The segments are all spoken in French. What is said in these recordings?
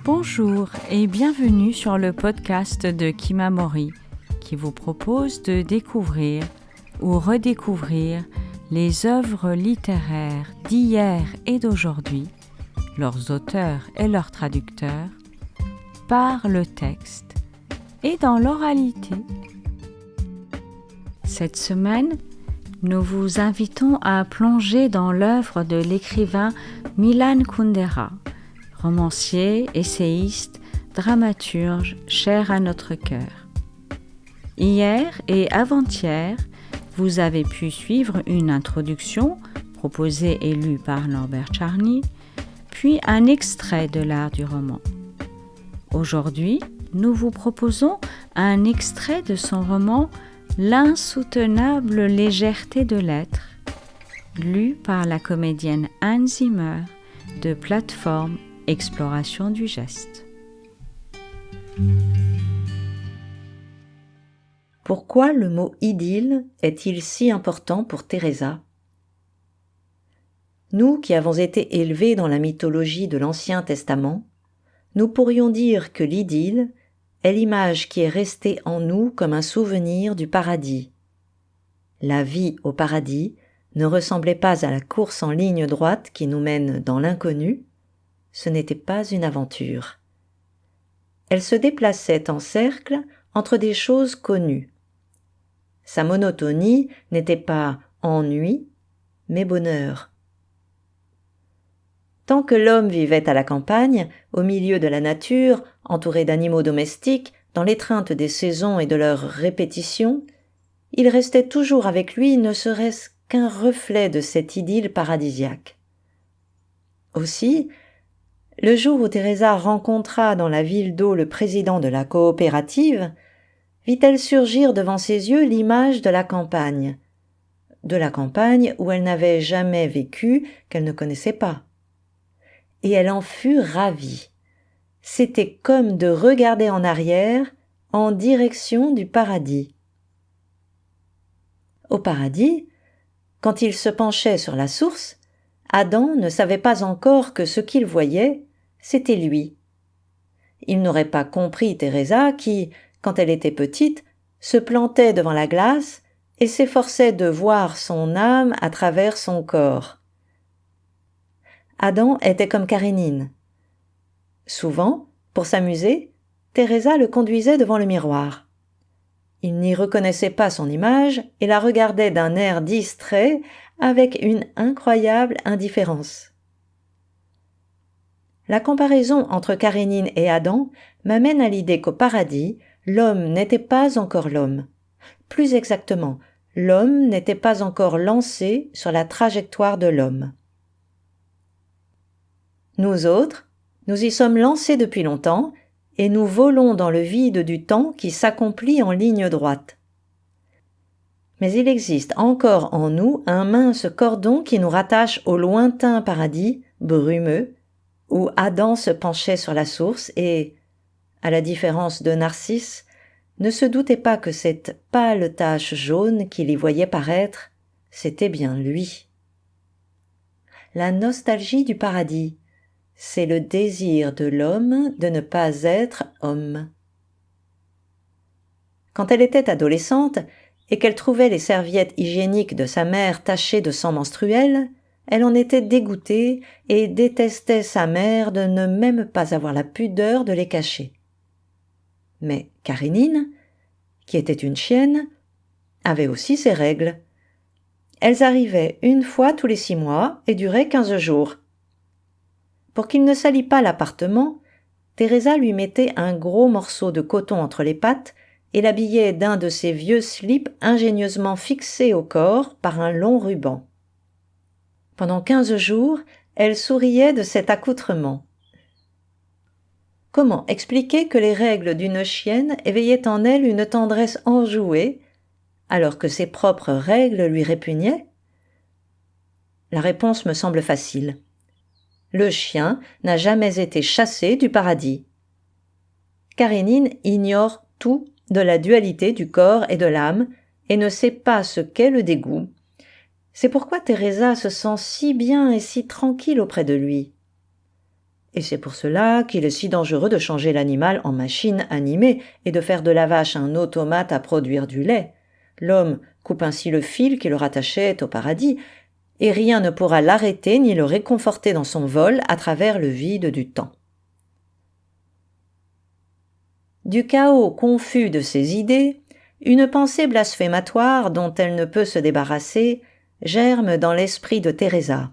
Bonjour et bienvenue sur le podcast de Kimamori qui vous propose de découvrir ou redécouvrir les œuvres littéraires d'hier et d'aujourd'hui, leurs auteurs et leurs traducteurs, par le texte et dans l'oralité. Cette semaine, nous vous invitons à plonger dans l'œuvre de l'écrivain Milan Kundera, romancier, essayiste, dramaturge, cher à notre cœur. Hier et avant-hier, vous avez pu suivre une introduction proposée et lue par Norbert Charny, puis un extrait de l'art du roman. Aujourd'hui, nous vous proposons un extrait de son roman « L'insoutenable légèreté de l'être », lu par la comédienne Anne Zimmer de Plateforme Exploration du geste. Pourquoi le mot idylle est-il si important pour Teresa ? Nous qui avons été élevés dans la mythologie de l'Ancien Testament, nous pourrions dire que l'idylle est l'image qui est restée en nous comme un souvenir du paradis. La vie au paradis ne ressemblait pas à la course en ligne droite qui nous mène dans l'inconnu, ce n'était pas une aventure. Elle se déplaçait en cercle entre des choses connues. Sa monotonie n'était pas ennui, mais bonheur. Tant que l'homme vivait à la campagne, au milieu de la nature, entouré d'animaux domestiques, dans l'étreinte des saisons et de leurs répétitions, il restait toujours avec lui ne serait-ce qu'un reflet de cette idylle paradisiaque. Aussi, le jour où Teresa rencontra dans la ville d'eau le président de la coopérative, vit-elle surgir devant ses yeux l'image de la campagne où elle n'avait jamais vécu, qu'elle ne connaissait pas. Et elle en fut ravie. C'était comme de regarder en arrière, en direction du paradis. Au paradis, quand il se penchait sur la source, Adam ne savait pas encore que ce qu'il voyait, c'était lui. Il n'aurait pas compris Teresa qui, quand elle était petite, se plantait devant la glace et s'efforçait de voir son âme à travers son corps. Adam était comme Karénine. Souvent, pour s'amuser, Teresa le conduisait devant le miroir. Il n'y reconnaissait pas son image et la regardait d'un air distrait avec une incroyable indifférence. La comparaison entre Karénine et Adam m'amène à l'idée qu'au paradis, l'homme n'était pas encore l'homme. Plus exactement, l'homme n'était pas encore lancé sur la trajectoire de l'homme. Nous autres, nous y sommes lancés depuis longtemps et nous volons dans le vide du temps qui s'accomplit en ligne droite. Mais il existe encore en nous un mince cordon qui nous rattache au lointain paradis brumeux où Adam se penchait sur la source et, à la différence de Narcisse, ne se doutait pas que cette pâle tache jaune qu'il y voyait paraître, c'était bien lui. La nostalgie du paradis, c'est le désir de l'homme de ne pas être homme. Quand elle était adolescente et qu'elle trouvait les serviettes hygiéniques de sa mère tachées de sang menstruel, elle en était dégoûtée et détestait sa mère de ne même pas avoir la pudeur de les cacher. Mais Karénine, qui était une chienne, avait aussi ses règles. Elles arrivaient une fois tous les 6 mois et duraient 15 jours. Pour qu'il ne salît pas l'appartement, Teresa lui mettait un gros morceau de coton entre les pattes et l'habillait d'un de ses vieux slips ingénieusement fixés au corps par un long ruban. Pendant 15 jours, elle souriait de cet accoutrement. Comment expliquer que les règles d'une chienne éveillaient en elle une tendresse enjouée, alors que ses propres règles lui répugnaient ? La réponse me semble facile. Le chien n'a jamais été chassé du paradis. Karénine ignore tout de la dualité du corps et de l'âme et ne sait pas ce qu'est le dégoût. C'est pourquoi Teresa se sent si bien et si tranquille auprès de lui. Et c'est pour cela qu'il est si dangereux de changer l'animal en machine animée et de faire de la vache un automate à produire du lait. L'homme coupe ainsi le fil qui le rattachait au paradis, et rien ne pourra l'arrêter ni le réconforter dans son vol à travers le vide du temps. Du chaos confus de ses idées, une pensée blasphématoire dont elle ne peut se débarrasser germe dans l'esprit de Teresa.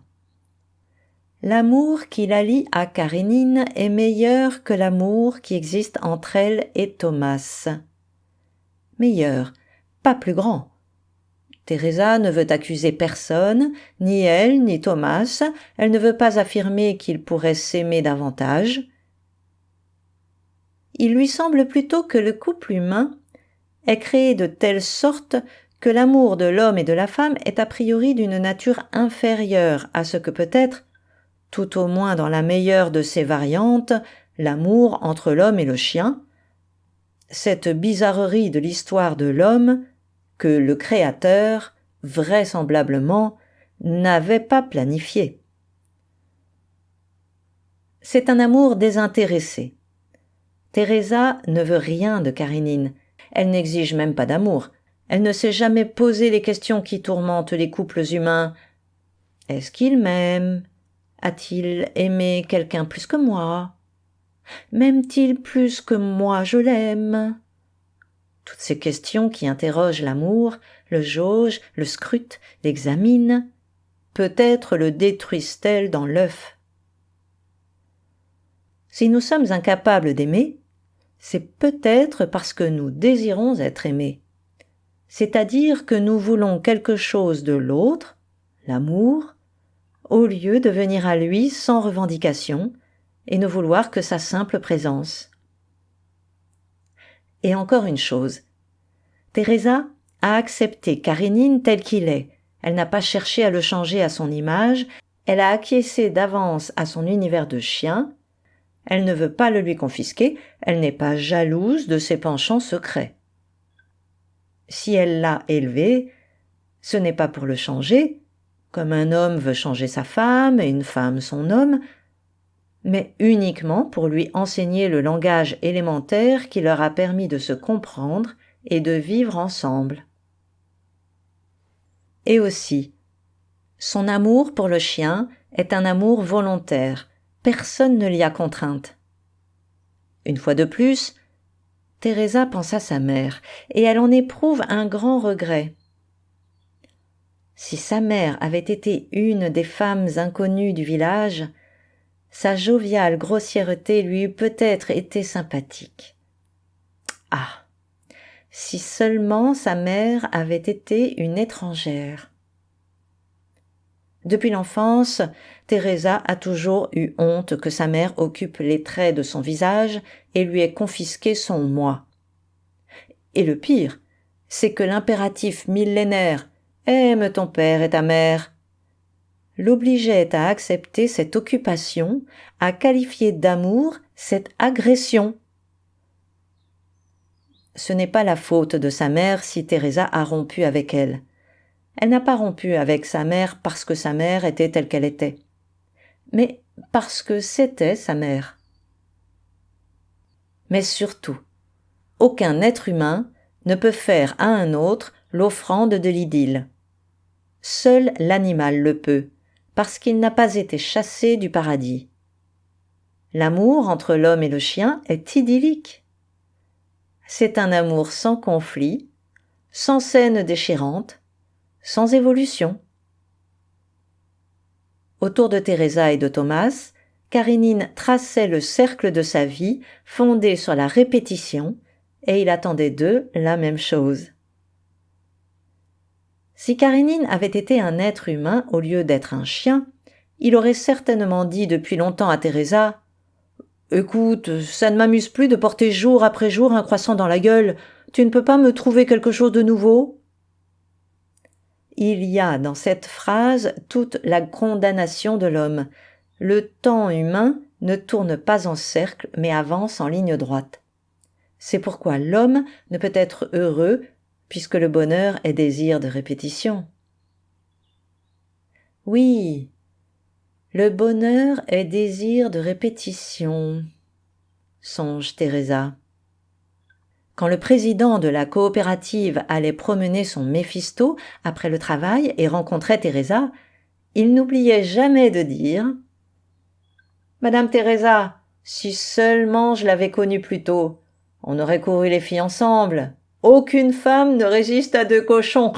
L'amour qui la lie à Karénine est meilleur que l'amour qui existe entre elle et Thomas. Meilleur, pas plus grand. Teresa ne veut accuser personne, ni elle, ni Thomas. Elle ne veut pas affirmer qu'ils pourraient s'aimer davantage. Il lui semble plutôt que le couple humain est créé de telle sorte que l'amour de l'homme et de la femme est a priori d'une nature inférieure à ce que peut être, tout au moins dans la meilleure de ses variantes, l'amour entre l'homme et le chien, cette bizarrerie de l'histoire de l'homme que le Créateur, vraisemblablement, n'avait pas planifié. C'est un amour désintéressé. Teresa ne veut rien de Karénine. Elle n'exige même pas d'amour. Elle ne s'est jamais posé les questions qui tourmentent les couples humains. Est-ce qu'il m'aime? A-t-il aimé quelqu'un plus que moi? M'aime-t-il plus que moi je l'aime? Toutes ces questions qui interrogent l'amour, le jaugent, le scrutent, l'examinent, peut-être le détruisent-elles dans l'œuf. Si nous sommes incapables d'aimer, c'est peut-être parce que nous désirons être aimés, c'est-à-dire que nous voulons quelque chose de l'autre, l'amour, au lieu de venir à lui sans revendication et ne vouloir que sa simple présence. Et encore une chose, Teresa a accepté Karénine tel qu'il est, elle n'a pas cherché à le changer à son image, elle a acquiescé d'avance à son univers de chien, elle ne veut pas le lui confisquer, elle n'est pas jalouse de ses penchants secrets. Si elle l'a élevé, ce n'est pas pour le changer, comme un homme veut changer sa femme et une femme son homme, mais uniquement pour lui enseigner le langage élémentaire qui leur a permis de se comprendre et de vivre ensemble. Et aussi, son amour pour le chien est un amour volontaire, personne ne l'y a contrainte. Une fois de plus, Teresa pense à sa mère, et elle en éprouve un grand regret. Si sa mère avait été une des femmes inconnues du village, sa joviale grossièreté lui eût peut-être été sympathique. Ah, si seulement sa mère avait été une étrangère. Depuis l'enfance, Teresa a toujours eu honte que sa mère occupe les traits de son visage et lui ait confisqué son moi. Et le pire, c'est que l'impératif millénaire « Aime ton père et ta mère » l'obligeait à accepter cette occupation, à qualifier d'amour cette agression. Ce n'est pas la faute de sa mère si Teresa a rompu avec elle. Elle n'a pas rompu avec sa mère parce que sa mère était telle qu'elle était, mais parce que c'était sa mère. Mais surtout, aucun être humain ne peut faire à un autre l'offrande de l'idylle. Seul l'animal le peut, parce qu'il n'a pas été chassé du paradis. L'amour entre l'homme et le chien est idyllique. C'est un amour sans conflit, sans scène déchirante, sans évolution. Autour de Teresa et de Thomas, Karénine traçait le cercle de sa vie fondé sur la répétition, et il attendait d'eux la même chose. Si Karénine avait été un être humain au lieu d'être un chien, il aurait certainement dit depuis longtemps à Teresa « Écoute, ça ne m'amuse plus de porter jour après jour un croissant dans la gueule. Tu ne peux pas me trouver quelque chose de nouveau ?» Il y a dans cette phrase toute la condamnation de l'homme. Le temps humain ne tourne pas en cercle, mais avance en ligne droite. C'est pourquoi l'homme ne peut être heureux, puisque le bonheur est désir de répétition. Oui, Le bonheur est désir de répétition, songe Teresa. Quand le président de la coopérative allait promener son Méphisto après le travail et rencontrait Teresa, il n'oubliait jamais de dire « Madame Teresa, si seulement je l'avais connue plus tôt, on aurait couru les filles ensemble. Aucune femme ne résiste à 2 cochons. »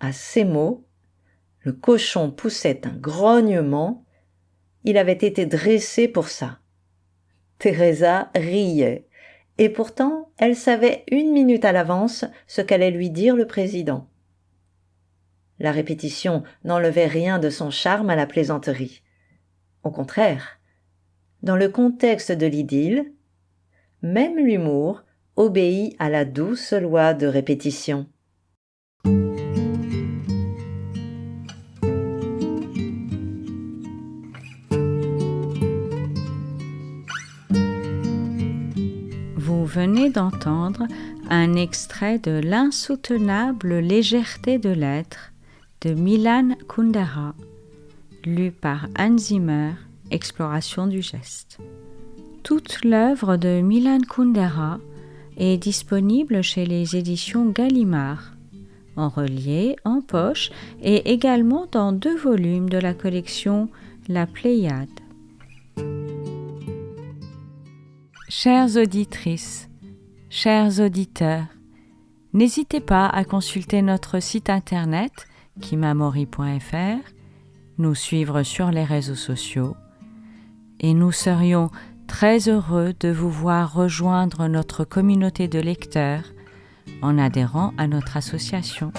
À ces mots, le cochon poussait un grognement. Il avait été dressé pour ça. Teresa riait, et pourtant elle savait 1 minute à l'avance ce qu'allait lui dire le président. La répétition n'enlevait rien de son charme à la plaisanterie. Au contraire, dans le contexte de l'idylle, même l'humour obéit à la douce loi de répétition. Vous venez d'entendre un extrait de L'insoutenable légèreté de l'être de Milan Kundera, lu par Hans Zimmer, Exploration du geste. Toute l'œuvre de Milan Kundera est disponible chez les éditions Gallimard, en relié, en poche et également dans 2 volumes de la collection La Pléiade. Chères auditrices, chers auditeurs, n'hésitez pas à consulter notre site internet kimamori.fr, nous suivre sur les réseaux sociaux et nous serions très heureux de vous voir rejoindre notre communauté de lecteurs en adhérant à notre association.